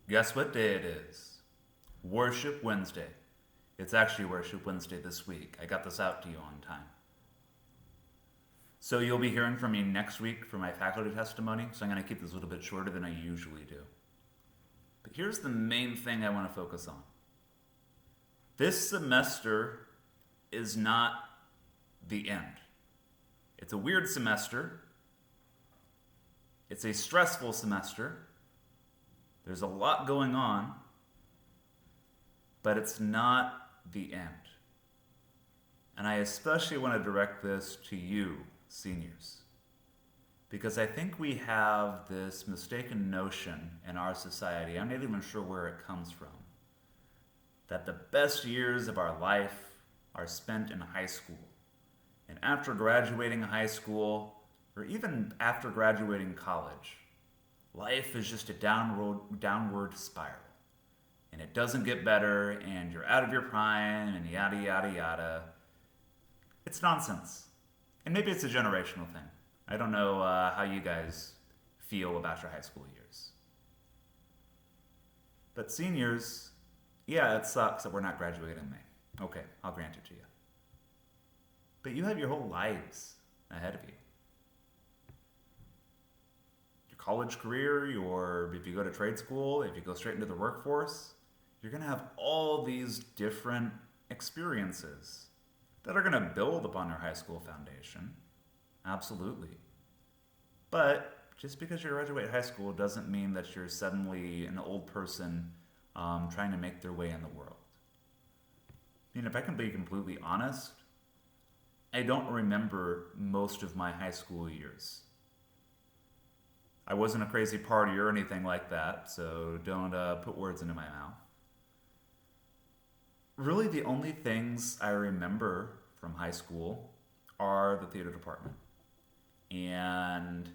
Guess what day it is? Worship Wednesday. It's actually Worship Wednesday this week. I got this out to you on time. So you'll be hearing from me next week for my faculty testimony, so I'm going to keep this a little bit shorter than I usually do. But here's the main thing I want to focus on. This semester is not the end. It's a weird semester. It's a stressful semester. There's a lot going on, but it's not the end. And I especially want to direct this to you, seniors, because I think we have this mistaken notion in our society, I'm not even sure where it comes from, that the best years of our life are spent in high school. And after graduating high school, or even after graduating college, life is just a downward spiral. And it doesn't get better, and you're out of your prime, and yada, yada, yada. It's nonsense. And maybe it's a generational thing. I don't know how you guys feel about your high school years. But seniors, yeah, it sucks that we're not graduating in May. Okay, I'll grant it to you. But you have your whole lives ahead of you. College career, if you go to trade school, if you go straight into the workforce, you're going to have all these different experiences that are going to build upon your high school foundation. Absolutely. But just because you graduate high school doesn't mean that you're suddenly an old person trying to make their way in the world. I mean, if I can be completely honest, I don't remember most of my high school years. I wasn't a crazy partier or anything like that, so don't put words into my mouth. Really, the only things I remember from high school are the theater department and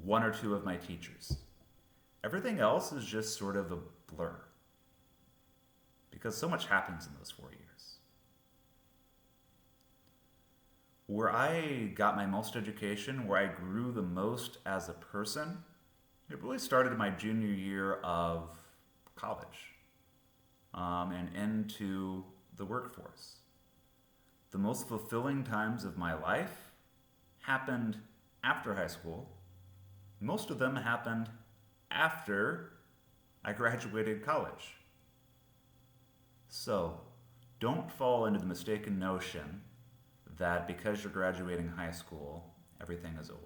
one or two of my teachers. Everything else is just sort of a blur because so much happens in those 4 years. Where I got my most education, where I grew the most as a person, it really started in my junior year of college and into the workforce. The most fulfilling times of my life happened after high school. Most of them happened after I graduated college. So, don't fall into the mistaken notion that because you're graduating high school, everything is over.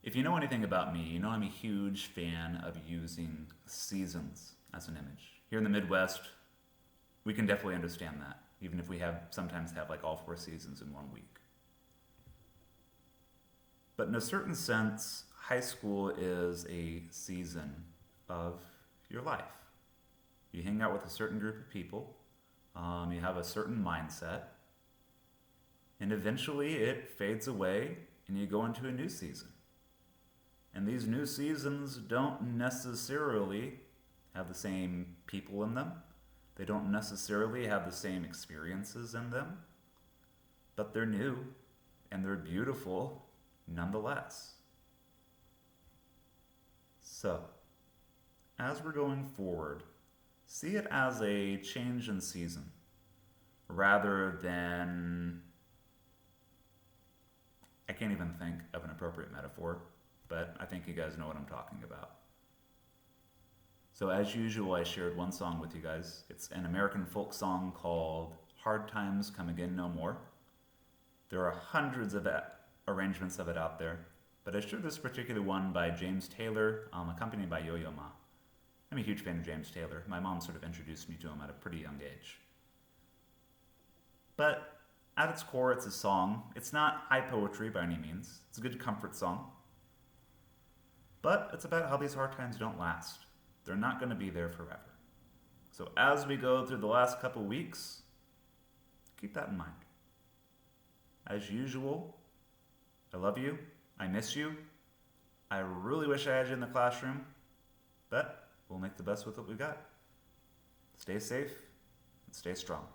If you know anything about me, you know I'm a huge fan of using seasons as an image. Here in the Midwest, we can definitely understand that, even if we sometimes have like all 4 seasons in 1 week. But in a certain sense, high school is a season of your life. You hang out with a certain group of people, you have a certain mindset, and eventually it fades away and you go into a new season. And these new seasons don't necessarily have the same people in them. They don't necessarily have the same experiences in them, but they're new and they're beautiful nonetheless. So, as we're going forward, see it as a change in season rather than, I can't even think of an appropriate metaphor, but I think you guys know what I'm talking about. So as usual, I shared one song with you guys. It's an American folk song called Hard Times Come Again No More. There are hundreds of arrangements of it out there, but I shared this particular one by James Taylor, accompanied by Yo-Yo Ma. I'm a huge fan of James Taylor. My mom sort of introduced me to him at a pretty young age. But at its core, it's a song. It's not high poetry by any means. It's a good comfort song. But it's about how these hard times don't last. They're not going to be there forever. So as we go through the last couple weeks, keep that in mind. As usual, I love you. I miss you. I really wish I had you in the classroom, but we'll make the best with what we got. Stay safe and stay strong.